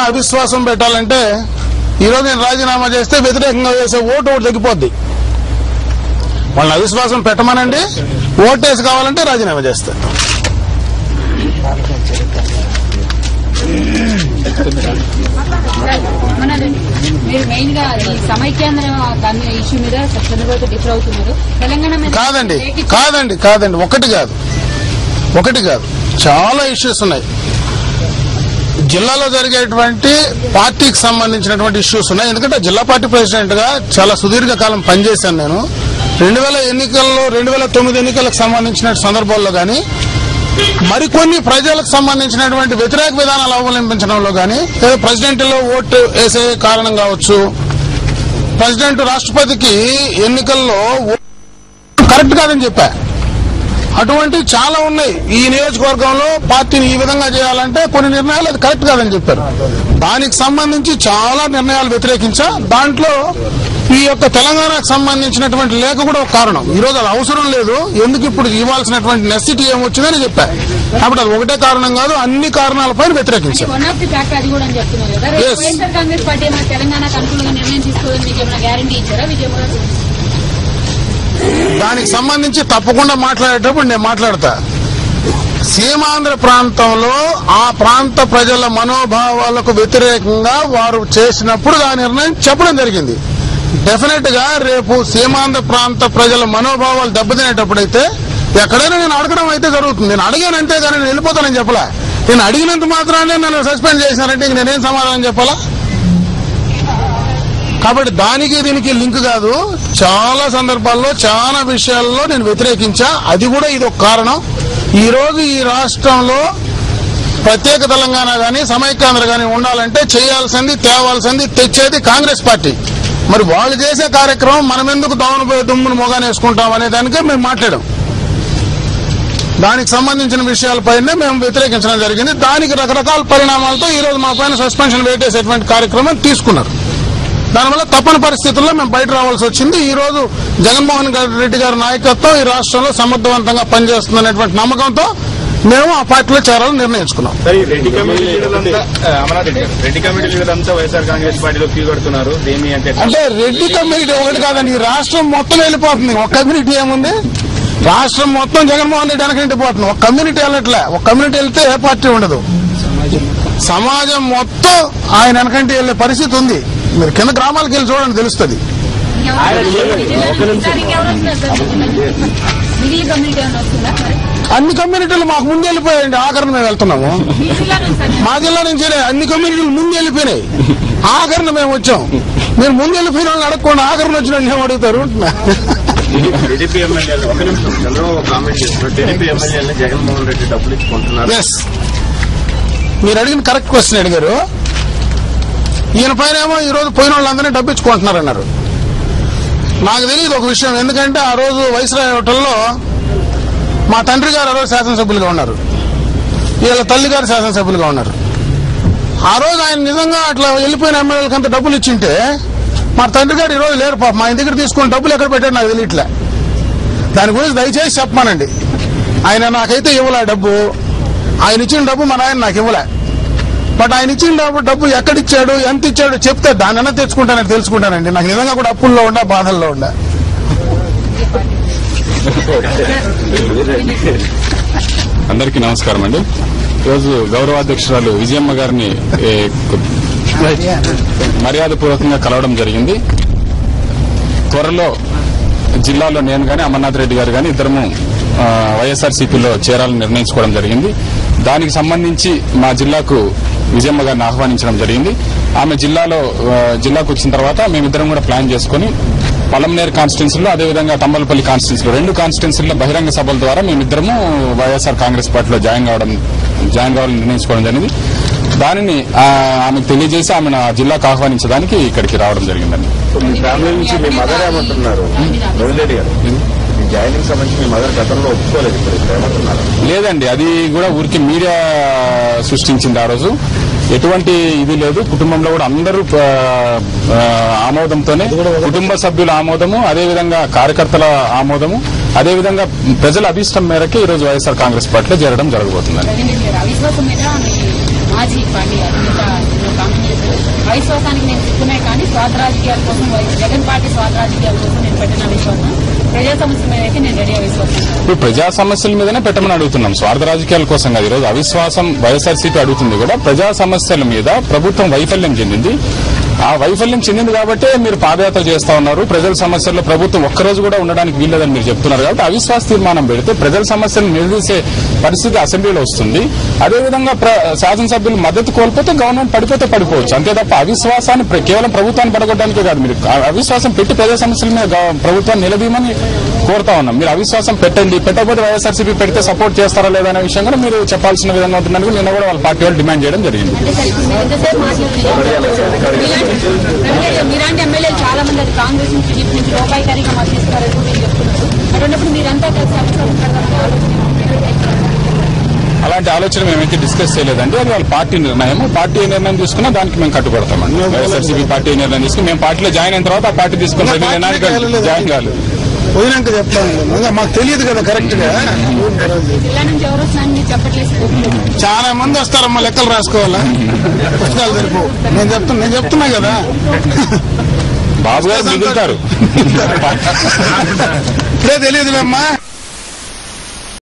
అవిశ్వాసం పెట్టాలంటే ఈరోజు నేను రాజీనామా చేస్తే వ్యతిరేకంగా వేసే ఓటు తగ్గిపోద్ది. వాళ్ళని అవిశ్వాసం పెట్టమనండి, ఓటేసి కావాలంటే రాజీనామా చేస్తారు. కాదండి కాదండి కాదండి ఒకటి కాదు చాలా ఇష్యూస్ ఉన్నాయి. జిల్లాలో జరిగేటువంటి పార్టీకి సంబంధించినటువంటి ఇష్యూస్ ఉన్నాయి. ఎందుకంటే జిల్లా పార్టీ ప్రెసిడెంట్ గా చాలా సుదీర్ఘకాలం పనిచేశాను నేను. 2009 ఎన్నికలకు సంబంధించిన సందర్భాల్లో గానీ, మరికొన్ని ప్రజలకు సంబంధించినటువంటి వ్యతిరేక విధానాలు అవలంబించడంలో గానీ, లేదా ప్రెసిడెంట్ లో ఓటు వేసే కారణం కావచ్చు, ప్రెసిడెంట్ రాష్ట్రపతికి ఎన్నికల్లో కరెక్ట్ కాదని చెప్పా. అటువంటివి చాలా ఉన్నాయి. ఈ నియోజకవర్గంలో పార్టీని ఈ విధంగా చేయాలంటే కొన్ని నిర్ణయాలు అది కరెక్ట్ కాదని చెప్పారు. దానికి సంబంధించి చాలా నిర్ణయాలు వ్యతిరేకించా. దాంట్లో ఈ యొక్క తెలంగాణకు సంబంధించినటువంటి లేఖ కూడా ఒక కారణం. ఈ రోజు అది అవసరం లేదు, ఎందుకు ఇప్పుడు ఇవ్వాల్సినటువంటి నెసిటీ ఏమొచ్చిందని చెప్పా. కాబట్టి అది ఒకటే కారణం కాదు, అన్ని కారణాలపైన వ్యతిరేకించారు. దానికి సంబంధించి తప్పకుండా మాట్లాడేటప్పుడు నేను మాట్లాడతా. సీమాంధ్ర ప్రాంతంలో ఆ ప్రాంత ప్రజల మనోభావాలకు వ్యతిరేకంగా వారు చేసినప్పుడు ఆ నిర్ణయం చెప్పడం జరిగింది. డెఫినెట్ గా రేపు సీమాంధ్ర ప్రాంత ప్రజల మనోభావాలు దెబ్బతినేటప్పుడైతే ఎక్కడైనా నేను అడగడం అయితే జరుగుతుంది. నేను అడిగానంతే కానీ నేను వెళ్ళిపోతానని చెప్పలే. నేను అడిగినంత మాత్రాన్ని నన్ను సస్పెండ్ చేశానంటే ఇంక నేనేం సమాధానం చెప్పాలా? కాబట్టి దానికి దీనికి లింక్ కాదు. చాలా సందర్భాల్లో చాలా విషయాల్లో నేను వ్యతిరేకించా. అది కూడా ఇది ఒక కారణం. ఈ రోజు ఈ రాష్ట్రంలో ప్రత్యేక తెలంగాణ గానీ సమైక్యాంధ్ర గానీ ఉండాలంటే చేయాల్సింది, తేవాల్సింది, తెచ్చేది కాంగ్రెస్ పార్టీ. మరి వాళ్ళు చేసే కార్యక్రమం మనం ఎందుకు దుమ్మును మొగానేసుకుంటాం అనే దానికే మేము మాట్లాడాం. దానికి సంబంధించిన విషయాలపైనే మేము వ్యతిరేకించడం జరిగింది. దానికి రకరకాల పరిణామాలతో ఈ రోజు మా పైన సస్పెన్షన్ వేటేసేటువంటి కార్యక్రమం తీసుకున్నారు. దానివల్ల తప్పని పరిస్థితుల్లో మేము బయట రావాల్సి వచ్చింది. ఈ రోజు జగన్మోహన్ రెడ్డి గారి నాయకత్వం ఈ రాష్ట్రంలో సమర్థవంతంగా పనిచేస్తుందనేటువంటి నమ్మకంతో మేము ఆ పార్టీలో చేరాలని నిర్ణయించుకున్నాం. రెడ్డి కమిటీ లీడర్లంతా వైఎస్ఆర్ కాంగ్రెస్ పార్టీలో కీగొడుతున్నారు. అంటే రెడ్డి కమ్యూనిటీ ఒకటి కాదండి, ఈ రాష్ట్రం మొత్తం వెళ్ళిపోతుంది. ఒక కమ్యూనిటీ ఏముంది? రాష్ట్రం మొత్తం జగన్మోహన్ రెడ్డి వెనకంటి పోతుంది. ఒక కమ్యూనిటీ వెళ్ళట్లే. ఒక కమ్యూనిటీ వెళ్తే ఏ పార్టీ ఉండదు. సమాజం మొత్తం ఆయన వెనకంటి వెళ్లే పరిస్థితి ఉంది. మీరు కింద గ్రామాలకు వెళ్ళి చూడండి, తెలుస్తుంది. అన్ని కమ్యూనిటీలు మాకు ముందు వెళ్ళిపోయాయండి. ఆఖరణ మేము వెళ్తున్నాము. మా జిల్లా నుంచి అన్ని కమ్యూనిటీలు ముందు వెళ్ళిపోయినాయి. ఆఖరణ మేము వచ్చాం. మీరు ముందు వెళ్ళిపోయిన వాళ్ళని అడగకుండా ఆఖరణ వచ్చిన ఏం అడుగుతారు? టీడీపీ ఎమ్మెల్యేలు ఒక నిమిషం చంద్రబాబు కామెంట్ చేస్తున్నారు. టీడీపీ ఎమ్మెల్యేలు జగన్మోహన్ రెడ్డి డబ్బులు ఇచ్చుకుంటున్నారు. మీరు అడిగిన కరెక్ట్ క్వశ్చన్ అడిగారు. ఈయన పైన ఏమో ఈ రోజు పోయిన వాళ్ళందరినీ డబ్బు ఇచ్చుకుంటున్నారన్నారు. నాకు తెలియదు ఒక విషయం. ఎందుకంటే ఆ రోజు వైస్రాయ్ హోటల్లో మా తండ్రి గారు ఆ రోజు శాసనసభ్యులుగా ఉన్నారు, వీళ్ళ తల్లి గారు శాసనసభ్యులుగా ఉన్నారు. ఆ రోజు ఆయన నిజంగా అట్లా వెళ్ళిపోయిన ఎమ్మెల్యేలకు అంత డబ్బులు ఇచ్చింటే మా తండ్రి గారు ఈ రోజు లేరు. పాప మా ఇంటి దగ్గర తీసుకుని డబ్బులు ఎక్కడ పెట్టాడు నాకు తెలియట్లే. దాని గురించి దయచేసి చెప్పమానండి. ఆయన నాకైతే ఇవ్వలే డబ్బు. ఆయన ఇచ్చిన డబ్బు మా నాయన నాకు ఇవ్వలే. బట్ ఆయన ఇచ్చిన డబ్బు ఎక్కడిచ్చాడు, ఎంత ఇచ్చాడు చెప్తే దాన్నైనా తెచ్చుకుంటానని తెలుసుకుంటానండి. నాకు నిజంగా కూడా అప్పుల్లో ఉండా, బాధల్లో ఉండా. అందరికీ నమస్కారం అండి. ఈరోజు గౌరవాధ్యక్షురాలు విజయమ్మ గారిని మర్యాదపూర్వకంగా కలవడం జరిగింది. త్వరలో జిల్లాలో నేను గాని అమర్నాథ్ రెడ్డి గారు గాని ఇద్దరము వైఎస్ఆర్సీపీలో చేరాలని నిర్ణయించుకోవడం జరిగింది. దానికి సంబంధించి మా జిల్లాకు విజయమ్మ గారిని ఆహ్వానించడం జరిగింది. ఆమె జిల్లాకు వచ్చిన తర్వాత మేమిద్దరం కూడా ప్లాన్ చేసుకుని పలంనేరు కాన్స్టిట్యున్సీలో, అదేవిధంగా తంబలపల్లి కాన్స్టిట్యున్సీలో 2 కాన్స్టిట్యున్సీల్లో బహిరంగ సభల ద్వారా మేమిద్దరము వైఎస్ఆర్ కాంగ్రెస్ పార్టీలో జాయిన్ కావాలని నిర్ణయించుకోవడం జరిగింది. దానిని ఆమెకు తెలియజేసి ఆమెను ఆ జిల్లాకు ఆహ్వానించడానికి ఇక్కడికి రావడం జరిగిందండి. మీ ఫ్యామిలీ నుంచి మీ మదర్ ఏమంటున్నారు? రెడ్డి గారు జాయినింగ్ సంబంధించి మీ మదర్ గతంలో ఒప్పుకోలేదు, ఇప్పుడు ఏమంటున్నారు? లేదండి, అది కూడా ఊరికి మీడియా సృష్టించింది. ఆ రోజు ఎటువంటి ఇది లేదు. కుటుంబంలో కూడా అందరూ ఆమోదంతోనే, కుటుంబ సభ్యుల ఆమోదము, అదేవిధంగా కార్యకర్తల ఆమోదము, అదేవిధంగా ప్రజల అభీష్టం మేరకు ఈ రోజు వైఎస్ఆర్ కాంగ్రెస్ పార్టీలో చేరడం జరగబోతుందండి. అవిశ్వాసానికి నేను సిద్ధమే, కానీ స్వార్థ రాజకీయాల కోసం జగన్ పార్టీ స్వార్థ రాజకీయాల కోసం నేను పెట్టిన అవిశ్వాసం ప్రజా సమస్యల మీద అయితే నేను రెడీ అవిశ్వాసం. ఇప్పుడు ప్రజా సమస్యల మీదనే పెట్టమని అడుగుతున్నాం, స్వార్థ రాజకీయాల కోసం కాదు. ఈరోజు అవిశ్వాసం వైఎస్ఆర్సీపీ అడుగుతుంది కూడా ప్రజా సమస్యల మీద ప్రభుత్వం వైఫల్యం చెందింది. ఆ వైఫల్యం చెందింది కాబట్టి మీరు పాదయాత్ర చేస్తా ఉన్నారు. ప్రజల సమస్యల్లో ప్రభుత్వం ఒక్కరోజు కూడా ఉండడానికి వీల్లేదని మీరు చెప్తున్నారు కాబట్టి అవిశ్వాస తీర్మానం పెడితే ప్రజల సమస్యలను నిలదీసే పరిస్థితి అసెంబ్లీలో వస్తుంది. అదేవిధంగా శాసనసభ్యులు మద్దతు కోల్పోతే గవర్నమెంట్ పడిపోతే పడిపోవచ్చు, అంతే తప్ప అవిశ్వాసాన్ని కేవలం ప్రభుత్వాన్ని పడగొట్టడానికే కాదు. మీరు అవిశ్వాసం పెట్టి ప్రజా సమస్యల మీద ప్రభుత్వాన్ని నిలదీయమని కోరుతా ఉన్నాం. మీరు అవిశ్వాసం పెట్టండి, పెట్టకపోతే వైఎస్ఆర్సీపీ పెడితే సపోర్ట్ చేస్తారా లేదా అనే విషయం కూడా మీరు చెప్పాల్సిన విధంగా ఉంటుందని నిన్న కూడా వాళ్ళ పార్టీ వాళ్ళు డిమాండ్ చేయడం జరిగింది. మీలాంటి ఎమ్మెల్యేలు చాలా మంది అది కాంగ్రెస్ నుంచి టీడీపీ నుంచి లోపాయికారిగా మద్దతిస్తారని మీరు చెప్తున్నారు. అటువంటిప్పుడు మీరంతా కలిసి అలాంటి ఆలోచన మేమైతే డిస్కస్ చేయలేదండి. అది వాళ్ళ పార్టీ నిర్ణయం. పార్టీ నిర్ణయం తీసుకున్నా దానికి మేము కట్టుబడతామండి. వైఎస్ఆర్సీపీ పార్టీ నిర్ణయం తీసుకుని మేము పార్టీలో జాయిన్ అయిన తర్వాత ఆ పార్టీ తీసుకున్న నిర్ణయానికి జాయిన్ కాలేదు. పోయినాక చెప్తాను, మాకు తెలియదు కదా కరెక్ట్ గా. జిల్లా నుంచి ఎవరు వస్తున్నారని చెప్పట్లేదు. చాలా మంది వస్తారమ్మా, లెక్కలు రాసుకోవాలా, పుస్తకాలు సరిపో. నేను చెప్తున్నా కదా, బాబు గారు మిగులుతారు. ఇప్పుడే తెలియదులేమ్మా.